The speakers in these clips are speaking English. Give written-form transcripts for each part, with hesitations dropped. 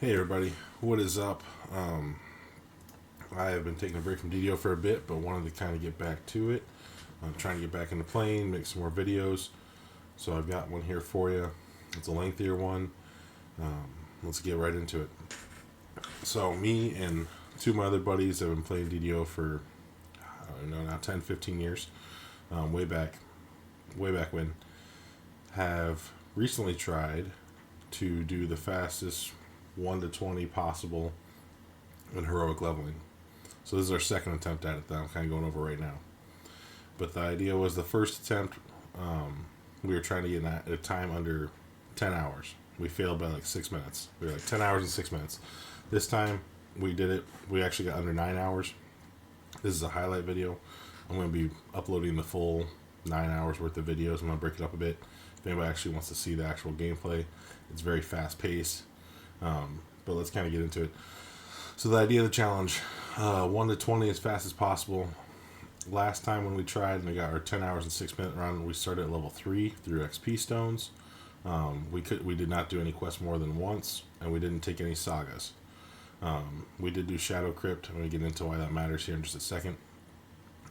Hey everybody, what is up? I have been taking a break from DDO for a bit, but wanted to kind of get back to it. I'm trying to get back into playing, make some more videos. So I've got one here for you. It's a lengthier one. Let's get right into it. So me and two of my other buddies have been playing DDO for, I don't know, now 10, 15 years. Way back when. Have recently tried to do the fastest 1 to 20 possible in heroic leveling. So this is our second attempt at it that I'm kind of going over right now. But the idea was the first attempt, we were trying to get a time under 10 hours. We failed by like 6 minutes. We were like 10 hours and 6 minutes. This time we did it. We actually got under 9 hours. This is a highlight video. I'm going to be uploading the full 9 hours worth of videos. I'm going to break it up a bit. If anybody actually wants to see the actual gameplay, it's very fast paced. But let's kind of get into it. So the idea of the challenge, 1 to 20 as fast as possible. Last time when we tried and we got our 10 hours and 6 minute run, we started at level 3 through XP stones. We did not do any quests more than once, and we didn't take any sagas. We did do Shadow Crypt. I'm going to get into why that matters here in just a second.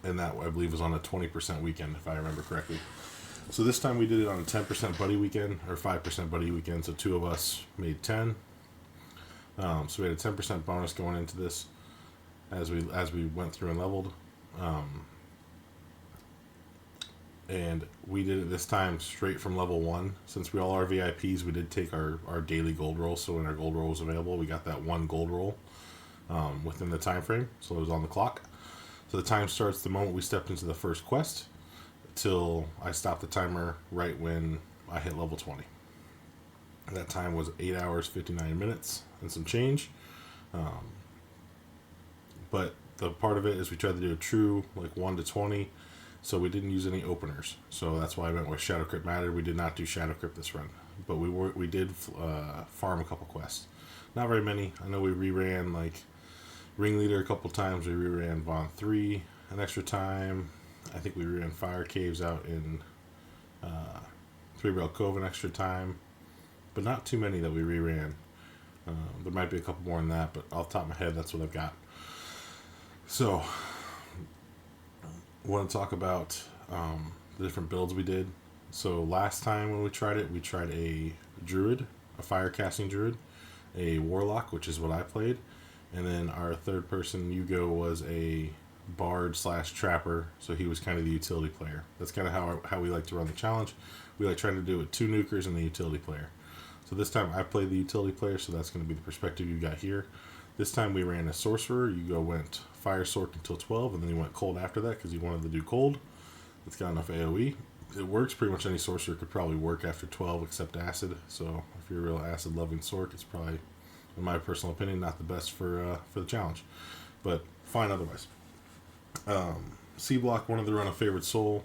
And that, I believe, was on a 20% weekend, if I remember correctly. So this time we did it on a 10% buddy weekend, or 5% buddy weekend, so two of us made 10. So we had a 10% bonus going into this as we went through and leveled. And we did it this time straight from level 1. Since we all are VIPs, we did take our daily gold roll, so when our gold roll was available, we got that one gold roll within the time frame, so it was on the clock. So the time starts the moment we stepped into the first quest till I stopped the timer right when I hit level 20. That time was 8 hours 59 minutes and some change. But the part of it is we tried to do a true like 1 to 20, so we didn't use any openers. So that's why I went with Shadow Crypt mattered. We did not do Shadow Crypt this run, but we did farm a couple quests. Not very many. I know we reran like Ringleader a couple times. We reran Vaughn 3 an extra time. I think we ran Fire Caves out in Three Rail Cove an extra time, but not too many that we reran. There might be a couple more than that, but off the top of my head, that's what I've got. So, I want to talk about the different builds we did. So last time when we tried it, we tried a Druid, a Fire Casting Druid, a Warlock, which is what I played, and then our third person, Hugo, was a Bard / Trapper, so he was kind of the utility player. That's kind of how we like to run the challenge. We like trying to do it 2 nukers and the utility player. So this time I played the utility player, so that's going to be the perspective you got here. This time we ran a Sorcerer. Hugo went Fire Sword until 12, and then he went Cold after that because he wanted to do Cold. It's got enough AoE. It works. Pretty much any Sorcerer could probably work after 12 except Acid. So if you're a real Acid-loving Sorc, it's probably, in my personal opinion, not the best for the challenge. But fine otherwise. C-Block wanted to run a Favorite Soul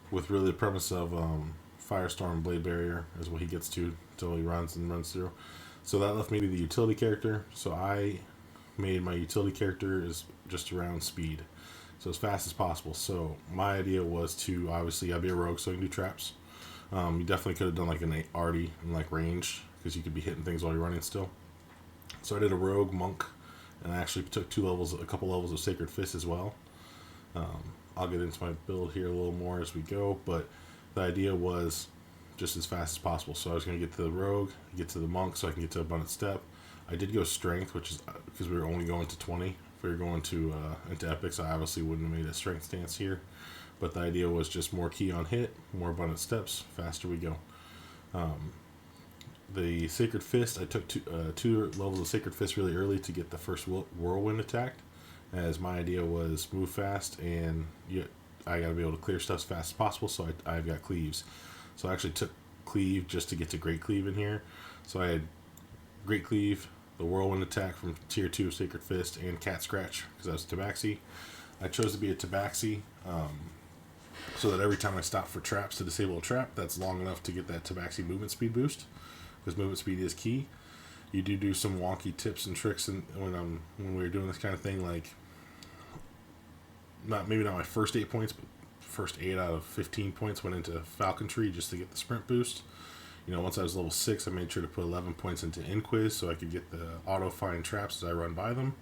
with really the premise of Firestorm Blade Barrier is what he gets to until he runs through. So that left me to be the utility character. So I made my utility character is just around speed, so as fast as possible. So my idea was to, obviously I'd be a rogue, so I can do traps. You definitely could have done like an arty in like range because you could be hitting things while you're running still. So I did a rogue monk, and I actually took a couple levels of Sacred Fist as well. I'll get into my build here a little more as we go, but the idea was just as fast as possible. So I was going to get to the rogue, get to the monk, so I can get to Abundant Step. I did go strength, which is because we were only going to 20. If we were going to into epics, I obviously wouldn't have made a strength stance here. But the idea was just more key on hit, more abundant steps, faster we go. The Sacred Fist, I took two levels of Sacred Fist really early to get the first whirlwind attacked, as my idea was move fast and I got to be able to clear stuff as fast as possible. So I've got cleaves. So I actually took cleave just to get to Great Cleave in here. So I had Great Cleave, the Whirlwind attack from Tier 2 Sacred Fist, and Cat Scratch, because I was Tabaxi. I chose to be a Tabaxi, so that every time I stop for traps to disable a trap, that's long enough to get that Tabaxi movement speed boost, because movement speed is key. You do some wonky tips and tricks when we were doing this kind of thing, like, maybe not my first 8 points, but first 8 out of 15 points went into Falconry just to get the sprint boost. Once I was level 6, I made sure to put 11 points into Inquiz so I could get the auto-find traps as I run by them.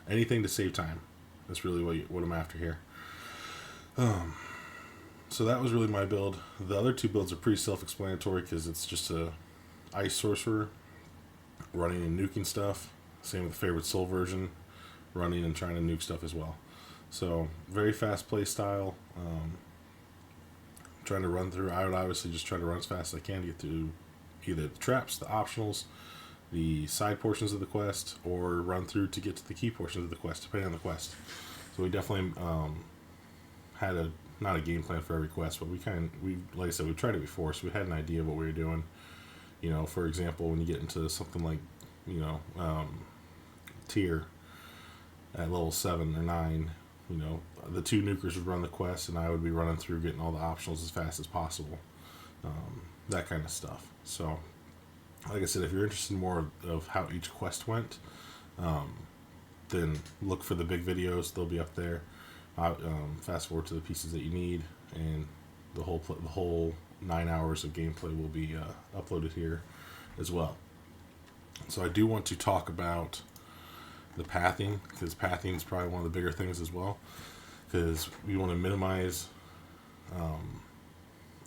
Anything to save time. That's really what I'm after here. So that was really my build. The other two builds are pretty self-explanatory because it's just a Ice Sorcerer running and nuking stuff. Same with the Favorite Soul version, running and trying to nuke stuff as well. So very fast play style. Trying to run through. I would obviously just try to run as fast as I can to get through either the traps, the optionals, the side portions of the quest, or run through to get to the key portions of the quest, depending on the quest. So we definitely had not a game plan for every quest, but we like I said, we've tried it before, so we had an idea of what we were doing. For example, when you get into something like, tier at level 7 or 9, the two nukers would run the quest, and I would be running through getting all the optionals as fast as possible. That kind of stuff. So, like I said, if you're interested in more of how each quest went, then look for the big videos. They'll be up there. Fast forward to the pieces that you need, and the whole 9 hours of gameplay will be uploaded here as well. So I do want to talk about the pathing, because pathing is probably one of the bigger things as well, because we want to minimize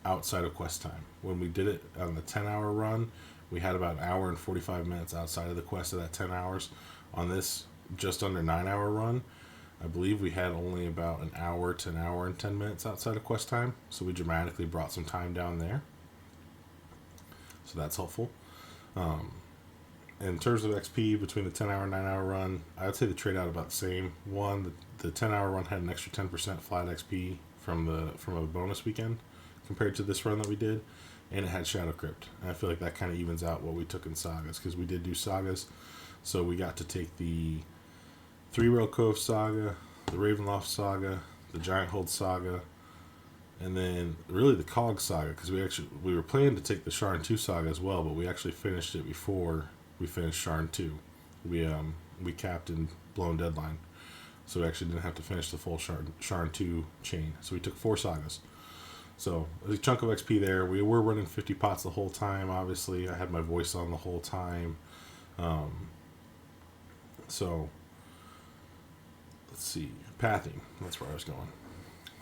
outside of quest time. When we did it on the 10-hour run, we had about an hour and 45 minutes outside of the quest of that 10 hours. On this just under 9-hour run, I believe we had only about an hour to an hour and 10 minutes outside of quest time, so we dramatically brought some time down there. So that's helpful. In terms of XP between the 10-hour and 9-hour run, I would say the trade out about the same. One, the 10-hour run had an extra 10% flat XP from a bonus weekend compared to this run that we did, and it had Shadow Crypt. And I feel like that kind of evens out what we took in Sagas, because we did do Sagas, so we got to take the Three Rail Cove Saga, the Ravenloft Saga, the Giant Hold Saga, and then really the Cog Saga, because we were planning to take the Sharn 2 Saga as well, but we actually finished it before we finished Sharn 2. We capped in Blown Deadline, so we actually didn't have to finish the full Sharn 2 chain. So we took 4 Sagas. So a chunk of XP there. We were running 50 pots the whole time, obviously. I had my voice on the whole time. So let's see, pathing, that's where I was going.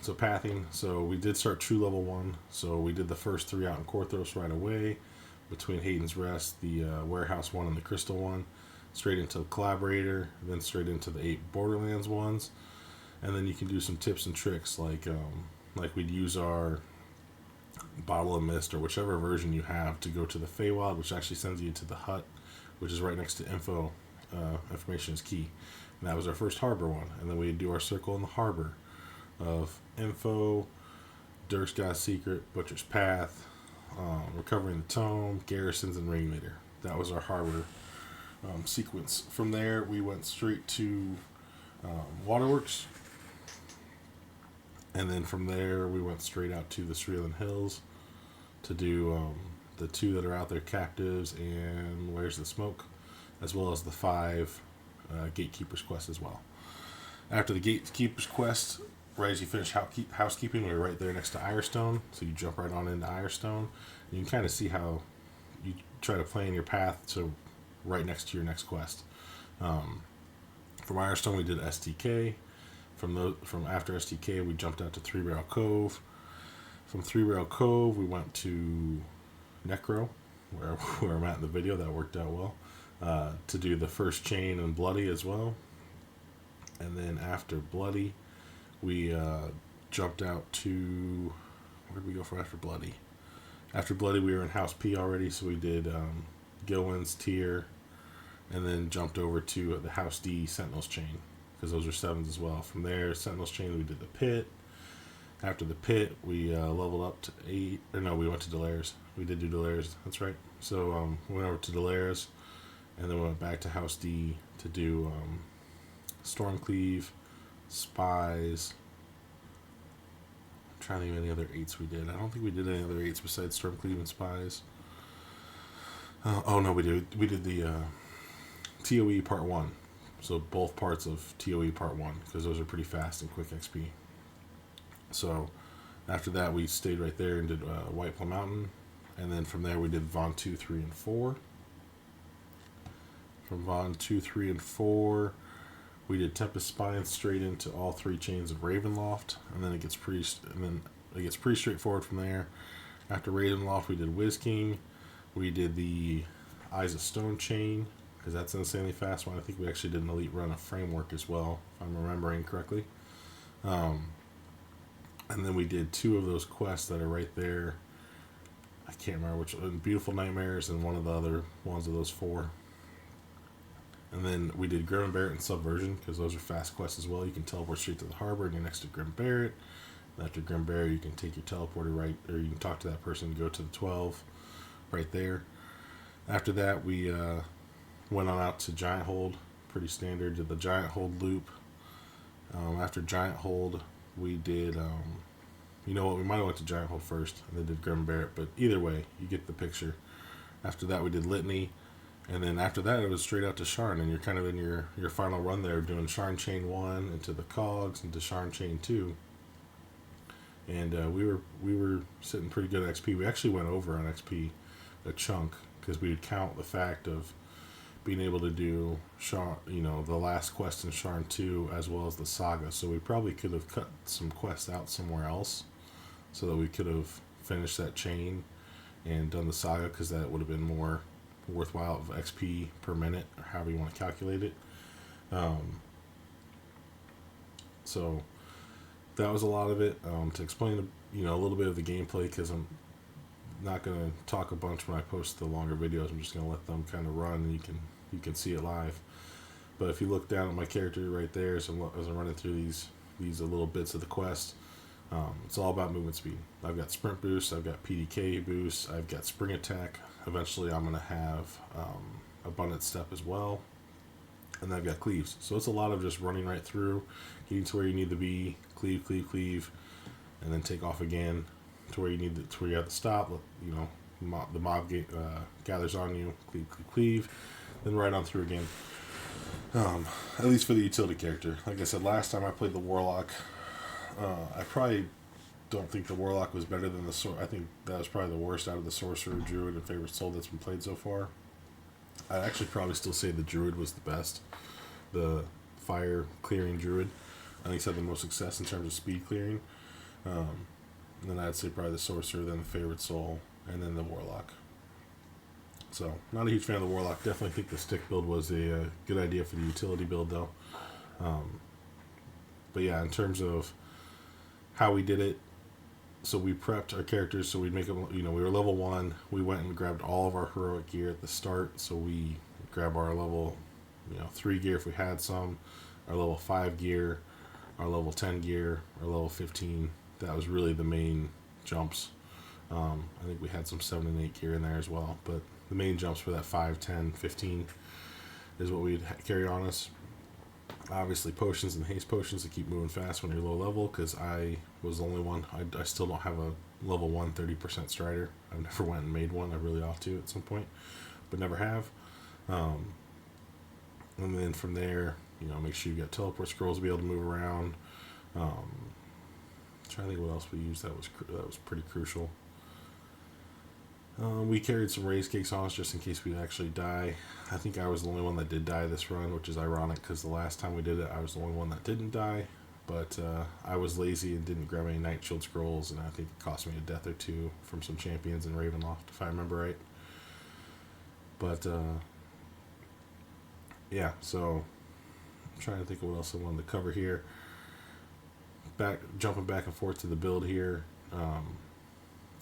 So pathing, so we did start true level 1, so we did the first 3 out in Korthos right away, between Hayden's Rest, the Warehouse 1, and the Crystal 1, straight into the Collaborator, then straight into the 8 Borderlands ones, and then you can do some tips and tricks, like we'd use our Bottle of Mist, or whichever version you have, to go to the Feywild, which actually sends you to the hut, which is right next to info. Information is key. And that was our first harbor one. And then we'd do our circle in the harbor of info, Dirk's God's Secret, Butcher's Path, Recovering the Tome, Garrisons, and Ringleader. That was our harbor sequence. From there, we went straight to Waterworks. And then from there, we went straight out to the Sreeland Hills to do the 2 that are out there, Captives and Where's the Smoke, as well as the 5 Gatekeeper's Quest as well. After the Gatekeeper's Quest, right as you finish housekeeping, we were right there next to Irestone, so you jump right on into Irestone. You can kind of see how you try to plan your path to right next to your next quest. From Irestone, we did STK. From after STK, we jumped out to Three Rail Cove. From Three Rail Cove, we went to Necro, where I'm at in the video. That worked out well. To do the first chain and Bloody as well. And then after Bloody, we jumped out to... Where did we go for after Bloody? After Bloody, we were in House P already, so we did Gilwin's Tier, and then jumped over to the House D Sentinels chain, because those are 7s as well. From there, Sentinels chain, we did the Pit. After the Pit, we leveled up to 8. Or no, we went to Delares. We did do Delares, that's right. So we went over to Delares, and then we went back to House D to do Stormcleave, Spies. I'm trying to think of any other 8s we did. I don't think we did any other 8s besides Stormcleave and Spies. Oh no, we did. We did the TOE Part 1. So both parts of TOE Part 1, because those are pretty fast and quick XP. So after that, we stayed right there and did White Plum Mountain. And then from there we did Von 2, 3, and 4. From Von 2, 3, and 4, we did Tempest Spine straight into all 3 chains of Ravenloft, and then it gets pretty straightforward from there. After Ravenloft, we did Wiz King. We did the Eyes of Stone chain, because that's an insanely fast one. I think we actually did an elite run of Framework as well, if I'm remembering correctly. And then we did 2 of those quests that are right there. I can't remember which one. Beautiful Nightmares and one of the other ones of those 4. And then we did Grim and Barret and Subversion, because those are fast quests as well. You can teleport straight to the harbor and you're next to Grim Barret. And after Grim Barret, you can take your teleporter right, or you can talk to that person and go to the 12 right there. After that, we went on out to Giant Hold, pretty standard, did the Giant Hold loop. After Giant Hold, we did, you know what, we might have went to Giant Hold first, and then did Grim Barret, but either way, you get the picture. After that, we did Litany. And then after that, it was straight out to Sharn, and you're kind of in your final run there, doing Sharn Chain 1 into the Cogs, into Sharn Chain 2. And we were sitting pretty good at XP. We actually went over on XP a chunk, because we would count the fact of being able to do Sharn, the last quest in Sharn 2 as well as the Saga. So we probably could have cut some quests out somewhere else so that we could have finished that chain and done the Saga, because that would have been more worthwhile of XP per minute, or however you want to calculate it. So that was a lot of it. To explain a little bit of the gameplay, because I'm not going to talk a bunch when I post the longer videos. I'm just going to let them kind of run, and you can see it live. But if you look down at my character right there, as I'm running through these little bits of the quest, it's all about movement speed. I've got sprint boost, I've got PDK boost, I've got spring attack. Eventually I'm going to have abundant step as well, and I've got cleaves. So it's a lot of just running right through, getting to where you need to be, cleave, and then take off again to where you have to stop. The mob gathers on you, cleave, then right on through again. At least for the utility character. Like I said, last time I played the Warlock, I probably don't think the Warlock was better than the Sorcerer. I think that was probably the worst out of the Sorcerer, Druid, and Favorite Soul that's been played so far. I'd actually probably still say the Druid was the best. The fire clearing Druid, I think, had the most success in terms of speed clearing. Then I'd say probably the Sorcerer, then the Favorite Soul, and then the Warlock. So, not a huge fan of the Warlock. Definitely think the stick build was a good idea for the utility build, though. But yeah, in terms of how we did it, so we prepped our characters so we'd make them, we were level 1. We went and grabbed all of our heroic gear at the start. So we grab our level 3 gear if we had some, our level 5 gear, our level 10 gear, our level 15. That was really the main jumps. I think we had some 7 and 8 gear in there as well, but the main jumps for that 5, 10, 15 is what we'd carry on us. Obviously potions and haste potions to keep moving fast when you're low level, because I was the only one. I still don't have a level 1 30% strider. I've never went and made one. I really ought to at some point, but never have. And then from there, make sure you got teleport scrolls to be able to move around. Trying to think what else we used that was pretty crucial. We carried some raise cakes on us just in case we actually die. I think I was the only one that did die this run, which is ironic because the last time we did it, I was the only one that didn't die. But I was lazy and didn't grab any Night Shield scrolls, and I think it cost me a death or 2 from some champions in Ravenloft, if I remember right. But yeah, so I'm trying to think of what else I wanted to cover here. Jumping back and forth to the build here.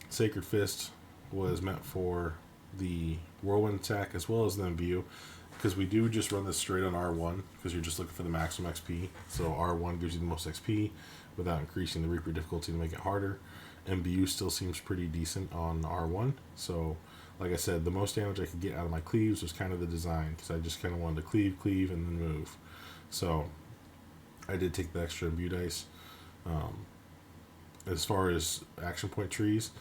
Sacred Fist was meant for the whirlwind attack as well as the imbue, because we do just run this straight on R1 because you're just looking for the maximum XP. So R1 gives you the most XP without increasing the Reaper difficulty to make it harder. Imbue still seems pretty decent on R1. So like I said, the most damage I could get out of my cleaves was kind of the design, because I just kind of wanted to cleave and then move. So I did take the extra imbue dice. As far as action point trees,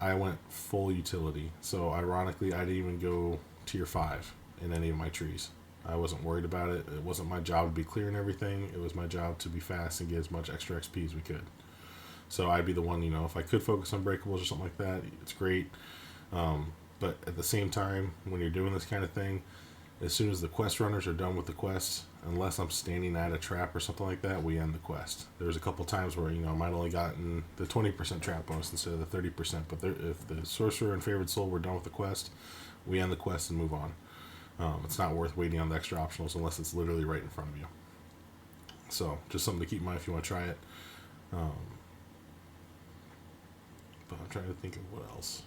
I went full utility. So ironically, I didn't even go tier 5 in any of my trees. I wasn't worried about it. It wasn't my job to be clearing everything. It was my job to be fast and get as much extra XP as we could. So I'd be the one, if I could focus on breakables or something like that, it's great. But at the same time, when you're doing this kind of thing, as soon as the quest runners are done with the quest, unless I'm standing at a trap or something like that, we end the quest. There's a couple times where, I might only gotten the 20% trap bonus instead of the 30%, but if the sorcerer and favored soul were done with the quest, we end the quest and move on. It's not worth waiting on the extra optionals unless it's literally right in front of you. So, just something to keep in mind if you want to try it. But I'm trying to think of what else.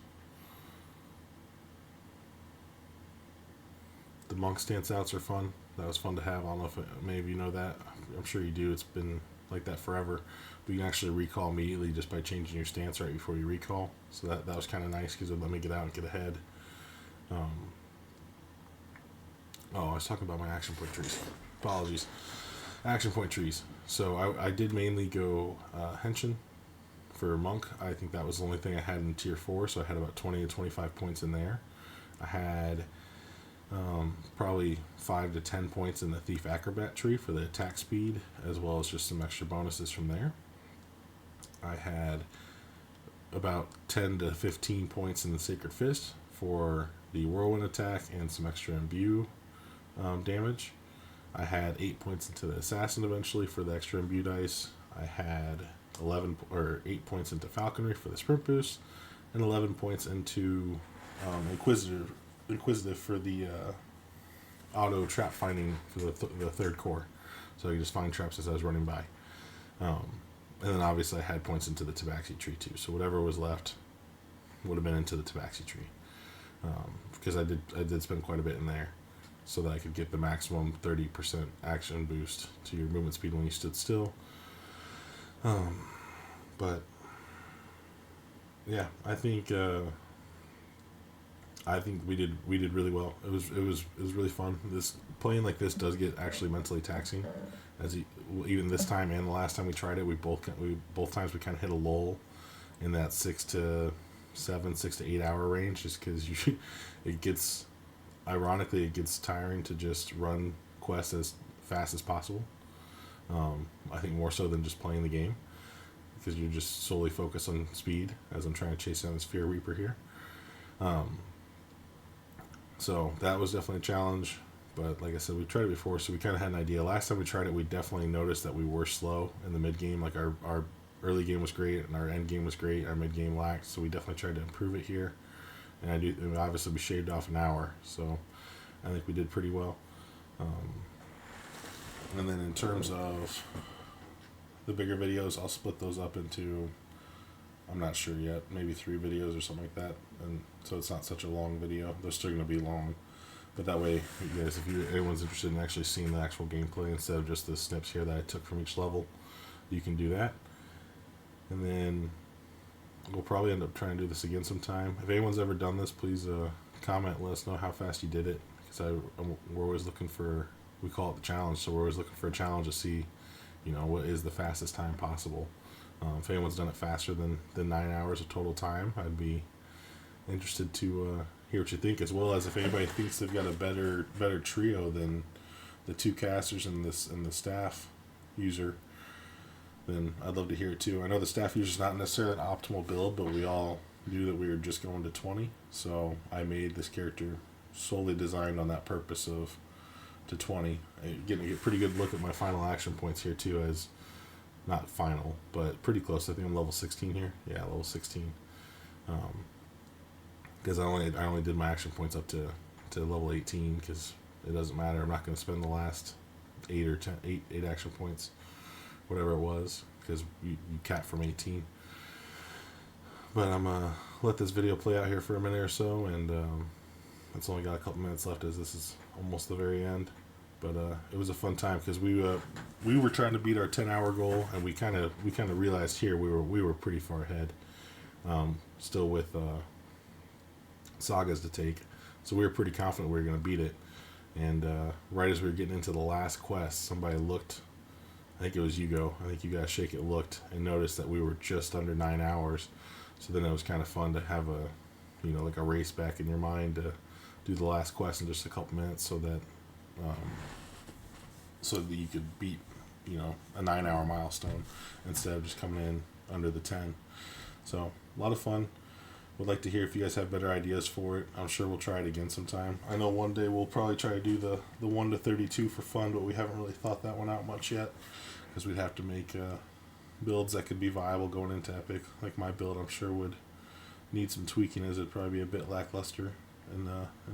The monk stance outs are fun. That was fun to have. I don't know if many of you know that. I'm sure you do. It's been like that forever. But you can actually recall immediately just by changing your stance right before you recall. So that was kind of nice because it let me get out and get ahead. I was talking about my action point trees. Apologies. Action point trees. So I did mainly go Henshin for monk. I think that was the only thing I had in tier 4, so I had about 20 to 25 points in there. I had probably 5 to 10 points in the thief acrobat tree for the attack speed, as well as just some extra bonuses from there. I had about 10 to 15 points in the sacred fist for the whirlwind attack and some extra imbue damage. I had 8 points into the assassin eventually for the extra imbue dice. I had 8 points into falconry for the sprint boost, and 11 points into inquisitive for the auto trap finding for the third core, so I could just find traps as I was running by. And then obviously I had points into the tabaxi tree too, so whatever was left would have been into the tabaxi tree, because I did spend quite a bit in there so that I could get the maximum 30% action boost to your movement speed when you stood still. But yeah, I think we did really well. It was really fun. This playing like this does get actually mentally taxing, even this time and the last time we tried it, both times we kind of hit a lull in that 6 to 8 hour range, just because it gets tiring to just run quests as fast as possible. I think more so than just playing the game, because you're just solely focused on speed as I'm trying to chase down this Fear Reaper here. So that was definitely a challenge, but like I said, we tried it before, so we kind of had an idea. Last time we tried it, we definitely noticed that we were slow in the mid game. Like our early game was great and our end game was great, our mid game lacked, so we definitely tried to improve it here. And obviously we shaved off an hour, so I think we did pretty well. And then in terms of the bigger videos, I'll split those up into, I'm not sure yet, maybe 3 videos or something like that, and so it's not such a long video. They're still going to be long, but that way, you guys, if anyone's interested in actually seeing the actual gameplay instead of just the snips here that I took from each level, you can do that. And then we'll probably end up trying to do this again sometime. If anyone's ever done this, please comment, let us know how fast you did it, because we're always looking for, we call it the challenge, so we're always looking for a challenge to see, what is the fastest time possible. If anyone's done it faster than 9 hours of total time, I'd be interested to hear what you think, as well as if anybody thinks they've got a better trio than the 2 casters and the staff user, then I'd love to hear it too. I know the staff user is not necessarily an optimal build, but we all knew that we were just going to 20, so I made this character solely designed on that purpose of to 20. Getting a pretty good look at my final action points here too, as not final, but pretty close. I think I'm level 16 here. Yeah, level 16. Because I only did my action points up to level 18, because it doesn't matter. I'm not going to spend the last 8 or 10 8 action points, whatever it was, because you cap from 18. But I'm gonna let this video play out here for a minute or so, and it's only got a couple minutes left, as this is almost the very end. But it was a fun time, because we were trying to beat our 10-hour goal, and we kind of realized here we were pretty far ahead, still with sagas to take, so we were pretty confident we were going to beat it. And right as we were getting into the last quest, somebody looked, I think it was Hugo, I think you guys Shake It looked and noticed that we were just under 9 hours. So then it was kind of fun to have like a race back in your mind to do the last quest in just a couple minutes, so that you could beat a 9-hour milestone instead of just coming in under the 10. So a lot of fun. would like to hear if you guys have better ideas for it. I'm sure we'll try it again sometime. I know one day we'll probably try to do the 1 to 32 for fun, but we haven't really thought that one out much yet, because we'd have to make builds that could be viable going into Epic. Like my build, I'm sure would need some tweaking, as it'd probably be a bit lackluster in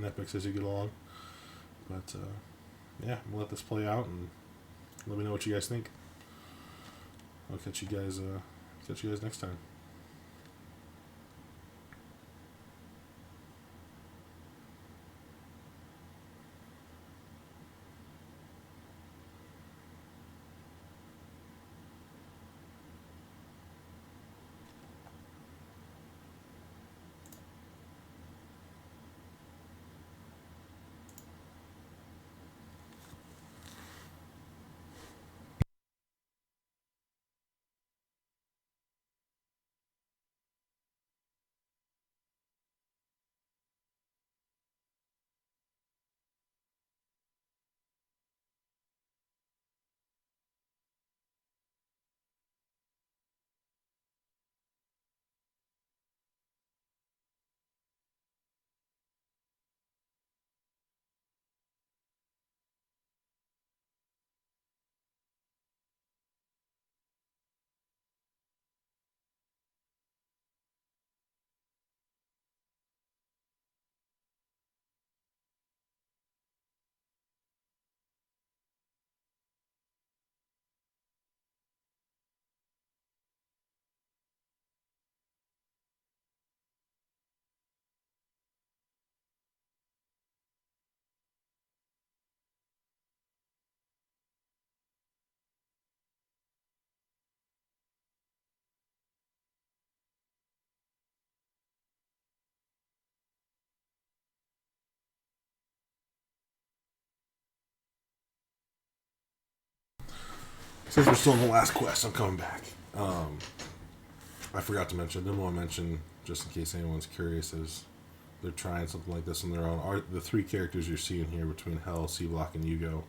Epics as you get along. But yeah, we'll let this play out and let me know what you guys think. I'll catch you guys next time. Since we're still in the last quest, I'm coming back. I forgot to mention, didn't want to mention, just in case anyone's curious, is they're trying something like this on their own. The 3 characters you're seeing here between Hell, C-Block, and Yugo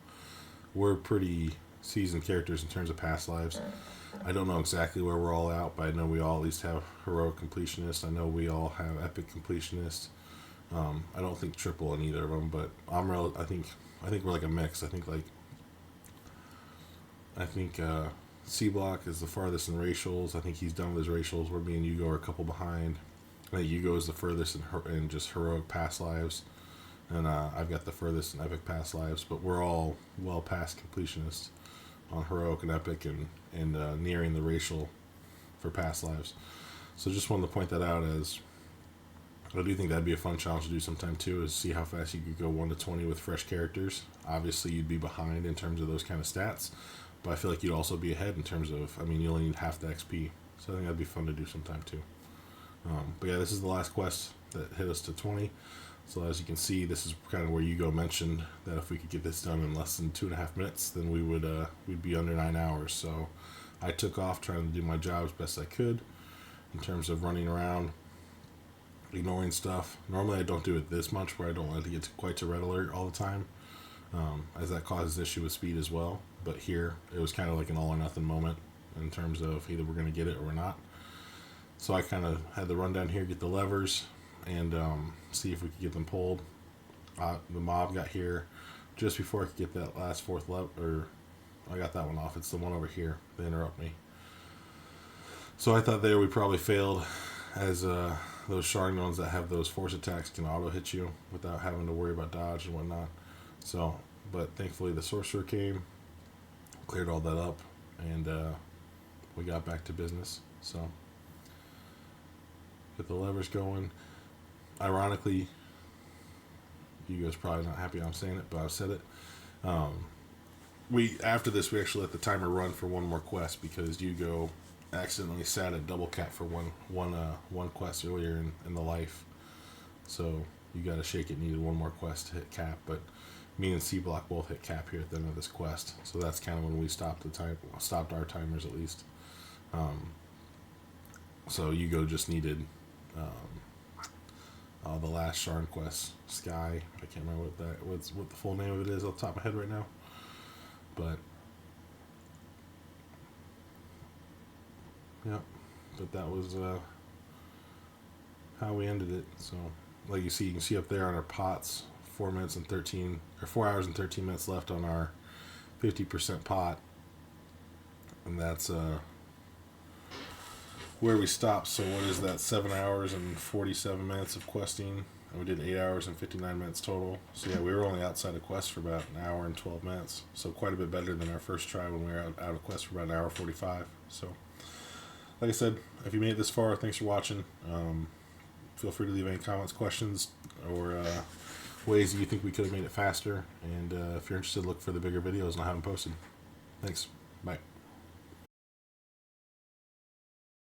were pretty seasoned characters in terms of past lives. I don't know exactly where we're all at, but I know we all at least have Heroic Completionist. I know we all have Epic Completionist. I don't think Triple in either of them, but I think we're like a mix. I think C-Block is the farthest in racials. I think he's done with his racials, where me and Yugo are a couple behind. I think Yugo is the furthest in just heroic past lives, and I've got the furthest in epic past lives. But we're all well past completionists on heroic and epic, and nearing the racial for past lives. So just wanted to point that out, as I do think that'd be a fun challenge to do sometime too, is see how fast you could go 1 to 20 with fresh characters. Obviously, you'd be behind in terms of those kind of stats, but I feel like you'd also be ahead in terms of, you only need half the XP. So I think that'd be fun to do sometime too. But yeah, this is the last quest that hit us to 20. So as you can see, this is kind of where Yugo mentioned that if we could get this done in less than 2.5 minutes, then we'd be under 9 hours. So I took off trying to do my job as best I could in terms of running around, ignoring stuff. Normally I don't do it this much, where I don't like to get quite to red alert all the time, as that causes issue with speed as well. But here, it was kind of like an all or nothing moment in terms of either we're going to get it or we're not. So I kind of had the rundown here, get the levers, and see if we could get them pulled. The mob got here just before I could get that last 4th lever. I got that one off. It's the one over here. They interrupt me. So I thought there we probably failed, as those shard ones that have those force attacks can auto hit you without having to worry about dodge and whatnot. So, but thankfully the sorcerer came, cleared all that up, and we got back to business. So get the levers going. Ironically, you guys probably not happy I'm saying it, but I've said it. After this we actually let the timer run for one more quest, because Yugo accidentally sat at double cap for one quest earlier in the life. So you got to shake it. Needed one more quest to hit cap, but me and C-Block both hit cap here at the end of this quest. So that's kind of when we stopped our timers at least. So Yugo just needed the last shard quest, Sky. I can't remember what the full name of it is off the top of my head right now. But yeah, but that was how we ended it. So, like you can see up there on our pots, 4 minutes and 13 or 4 hours and 13 minutes left on our 50% pot, and that's where we stopped. So what is that? 7 hours and 47 minutes of questing, and we did 8 hours and 59 minutes total. So yeah, we were only outside of quest for about an hour and 12 minutes. So quite a bit better than our first try when we were out of quest for about an hour 45. So like I said, if you made it this far, thanks for watching. Feel free to leave any comments, questions, or ways that you think we could have made it faster. And if you're interested, look for the bigger videos, and I'll have them posted. Thanks. Bye.